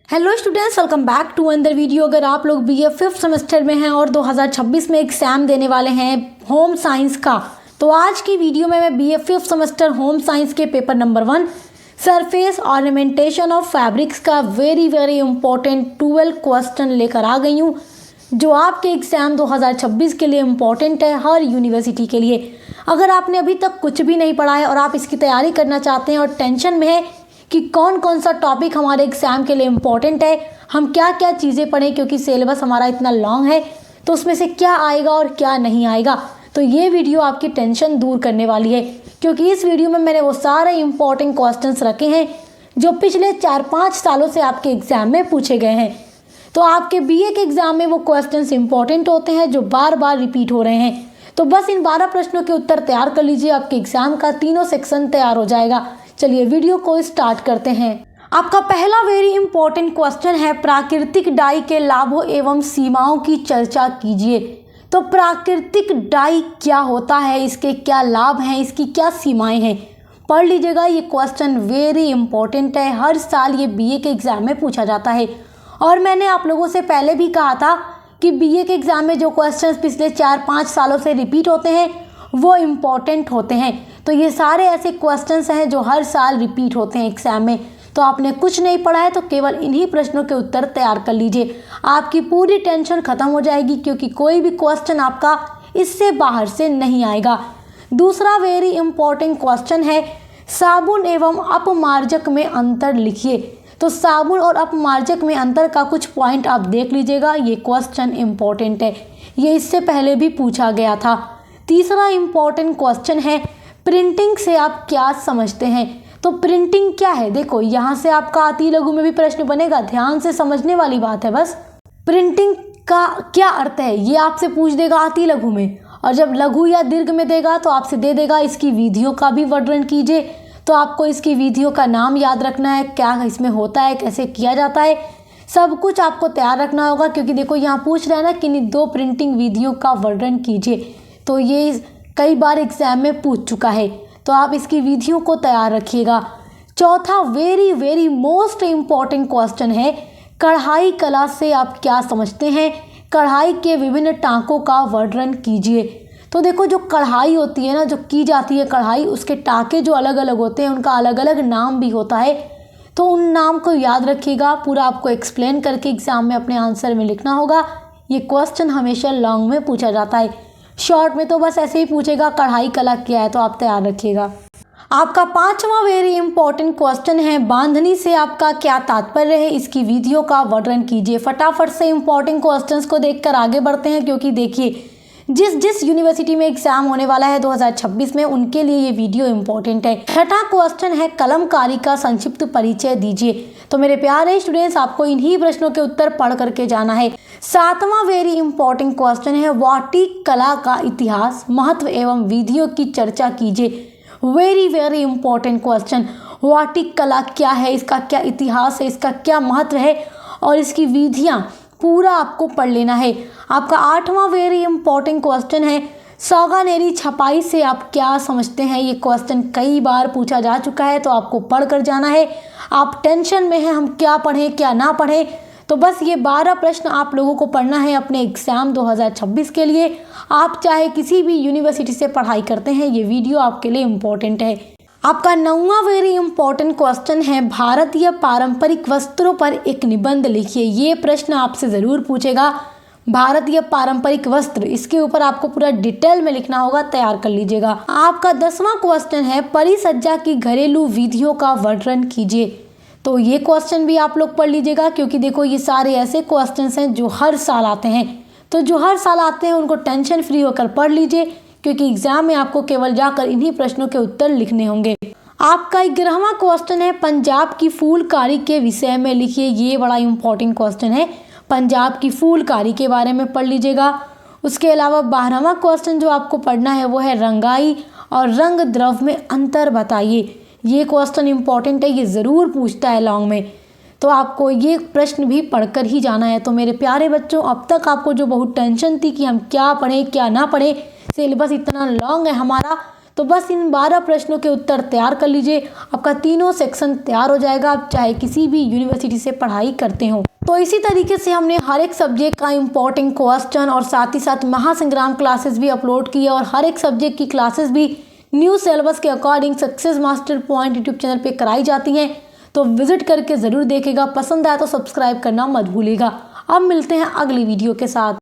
Hello students, welcome back to another video. अगर आप लोग बीए फिफ्थ सेमेस्टर में हैं और 2026 में एग्ज़ाम देने वाले हैं होम साइंस का, तो आज की वीडियो में मैं BA fifth semester home science के paper number 1 surface ornamentation of fabrics का वेरी इंपॉर्टेंट 12 क्वेश्चन लेकर आ गई हूँ, जो आपके एग्ज़ाम 2026 के लिए इम्पॉर्टेंट है, हर यूनिवर्सिटी के लिए। अगर आपने अभी तक कुछ भी नहीं पढ़ा है और आप इसकी तैयारी करना चाहते हैं और टेंशन में है कि कौन कौन सा टॉपिक हमारे एग्ज़ाम के लिए इम्पॉर्टेंट है, हम क्या क्या चीज़ें पढ़ें, क्योंकि सिलेबस हमारा इतना लॉन्ग है तो उसमें से क्या आएगा और क्या नहीं आएगा, तो ये वीडियो आपकी टेंशन दूर करने वाली है। क्योंकि इस वीडियो में मैंने वो सारे इंपॉर्टेंट क्वेश्चंस रखे हैं जो पिछले 4-5 सालों से आपके एग्ज़ाम में पूछे गए हैं। तो आपके बीए के एग्ज़ाम में वो क्वेश्चंस इंपॉर्टेंट होते हैं जो बार बार रिपीट हो रहे हैं। तो बस इन 12 प्रश्नों के उत्तर तैयार कर लीजिए, आपके एग्ज़ाम का तीनों सेक्शन तैयार हो जाएगा। चलिए वीडियो को स्टार्ट करते हैं। आपका पहला वेरी इंपॉर्टेंट क्वेश्चन है, प्राकृतिक डाई के लाभों एवं सीमाओं की चर्चा कीजिए। तो प्राकृतिक डाई क्या होता है, इसके क्या लाभ हैं, इसकी क्या सीमाएं हैं, पढ़ लीजिएगा। ये क्वेश्चन वेरी इंपॉर्टेंट है, हर साल ये बीए के एग्ज़ाम में पूछा जाता है। और मैंने आप लोगों से पहले भी कहा था कि बीए के एग्ज़ाम में जो क्वेश्चंस पिछले 4-5 सालों से रिपीट होते हैं वो इम्पॉर्टेंट होते हैं। तो ये सारे ऐसे क्वेश्चंस हैं जो हर साल रिपीट होते हैं एग्ज़ाम में। तो आपने कुछ नहीं पढ़ा है तो केवल इन्हीं प्रश्नों के उत्तर तैयार कर लीजिए, आपकी पूरी टेंशन खत्म हो जाएगी, क्योंकि कोई भी क्वेश्चन आपका इससे बाहर से नहीं आएगा। दूसरा वेरी इंपॉर्टेंट क्वेश्चन है, साबुन एवं अपमार्जक में अंतर लिखिए। तो साबुन और अपमार्जक में अंतर का कुछ पॉइंट आप देख लीजिएगा, ये क्वेश्चन इंपॉर्टेंट है, ये इससे पहले भी पूछा गया था। तीसरा इंपॉर्टेंट क्वेश्चन है, प्रिंटिंग से आप क्या समझते हैं। तो प्रिंटिंग क्या है, देखो यहाँ से आपका अति लघु में भी प्रश्न बनेगा, ध्यान से समझने वाली बात है। बस प्रिंटिंग का क्या अर्थ है ये आपसे पूछ देगा अति लघु में, और जब लघु या दीर्घ में देगा तो आपसे दे देगा इसकी विधियों का भी वर्णन कीजिए। तो आपको इसकी विधियों का नाम याद रखना है, क्या इसमें होता है, कैसे किया जाता है, सब कुछ आपको तैयार रखना होगा। क्योंकि देखो यहाँ पूछ रहे हैं ना कि 2 प्रिंटिंग विधियों का वर्णन कीजिए, तो ये कई बार एग्जाम में पूछ चुका है, तो आप इसकी विधियों को तैयार रखिएगा। चौथा वेरी मोस्ट इम्पॉर्टेंट क्वेश्चन है, कढ़ाई कला से आप क्या समझते हैं, कढ़ाई के विभिन्न टांकों का वर्णन कीजिए। तो देखो जो कढ़ाई होती है ना, जो की जाती है कढ़ाई, उसके टाँके जो अलग अलग होते हैं उनका अलग अलग नाम भी होता है, तो उन नाम को याद रखिएगा। पूरा आपको एक्सप्लेन करके एग्जाम में अपने आंसर में लिखना होगा। ये क्वेश्चन हमेशा लॉन्ग में पूछा जाता है, शॉर्ट में तो बस ऐसे ही पूछेगा कढ़ाई कला क्या है, तो आप तैयार रखिएगा। आपका 5वां वेरी इंपॉर्टेंट क्वेश्चन है, बांधनी से आपका क्या तात्पर्य है, इसकी विधियों का वर्णन कीजिए। फटाफट से इंपॉर्टेंट क्वेश्चंस को देखकर आगे बढ़ते हैं, क्योंकि देखिए जिस यूनिवर्सिटी में एग्जाम होने वाला है 2026 में, उनके लिए ये वीडियो इंपॉर्टेंट है। छठा क्वेश्चन है, कलमकारी का संक्षिप्त परिचय दीजिए। तो मेरे प्यारे स्टूडेंट्स, आपको इन्हीं प्रश्नों के उत्तर पढ़ करके जाना है। 7वां वेरी इंपॉर्टेंट क्वेश्चन है, वाटिक कला का इतिहास, महत्व एवं विधियों की चर्चा कीजिए। वेरी इंपॉर्टेंट क्वेश्चन, वाटिक कला क्या है, इसका क्या इतिहास है, इसका क्या महत्व है और इसकी विधियाँ पूरा आपको पढ़ लेना है। आपका 8वां वेरी इंपॉर्टेंट क्वेश्चन है, सौगानेरी छपाई से आप क्या समझते हैं। ये क्वेश्चन कई बार पूछा जा चुका है, तो आपको पढ़ कर जाना है। आप टेंशन में हैं हम क्या पढ़ें क्या ना पढ़ें, तो बस ये 12 प्रश्न आप लोगों को पढ़ना है अपने एग्ज़ाम 2026 के लिए। आप चाहे किसी भी यूनिवर्सिटी से पढ़ाई करते हैं, ये वीडियो आपके लिए इम्पोर्टेंट है। आपका 9वां वेरी इंपॉर्टेंट क्वेश्चन है, भारतीय पारंपरिक वस्त्रों पर एक निबंध लिखिए। ये प्रश्न आपसे ज़रूर पूछेगा, भारतीय पारंपरिक वस्त्र, इसके ऊपर आपको पूरा डिटेल में लिखना होगा, तैयार कर लीजिएगा। आपका 10वां क्वेश्चन है, परिसज्जा की घरेलू विधियों का वर्णन कीजिए। तो ये क्वेश्चन भी आप लोग पढ़ लीजिएगा, क्योंकि देखो ये सारे ऐसे क्वेश्चंस हैं जो हर साल आते हैं, तो जो हर साल आते हैं उनको टेंशन फ्री होकर पढ़ लीजिए, क्योंकि एग्जाम में आपको केवल जाकर इन्हीं प्रश्नों के उत्तर लिखने होंगे। आपका 11वां क्वेश्चन है, पंजाब की फूलकारी के विषय में लिखिए। ये बड़ा इंपॉर्टेंट क्वेश्चन है, पंजाब की फूलकारी के बारे में पढ़ लीजिएगा। उसके अलावा 12वां क्वेश्चन जो आपको पढ़ना है वो है, रंगाई और रंग द्रव में अंतर बताइए। ये क्वेश्चन इंपॉर्टेंट है, ये ज़रूर पूछता है लॉन्ग में, तो आपको ये प्रश्न भी पढ़कर ही जाना है। तो मेरे प्यारे बच्चों, अब तक आपको जो बहुत टेंशन थी कि हम क्या पढ़ें क्या ना पढ़ें, सिलेबस इतना लॉन्ग है हमारा, तो बस इन 12 प्रश्नों के उत्तर तैयार कर लीजिए, आपका तीनों सेक्शन तैयार हो जाएगा, आप चाहे किसी भी यूनिवर्सिटी से पढ़ाई करते हो। तो इसी तरीके से हमने हर एक सब्जेक्ट का इम्पोर्टेंट क्वेश्चन और साथ ही साथ महासंग्राम क्लासेस भी अपलोड की है और हर एक सब्जेक्ट की क्लासेस भी न्यू सिलेबस के according success master point YouTube channel पे कराई जाती हैं। तो विजिट करके ज़रूर देखेगा, पसंद आया तो सब्सक्राइब करना मत भूलिएगा। अब मिलते हैं अगली वीडियो के साथ।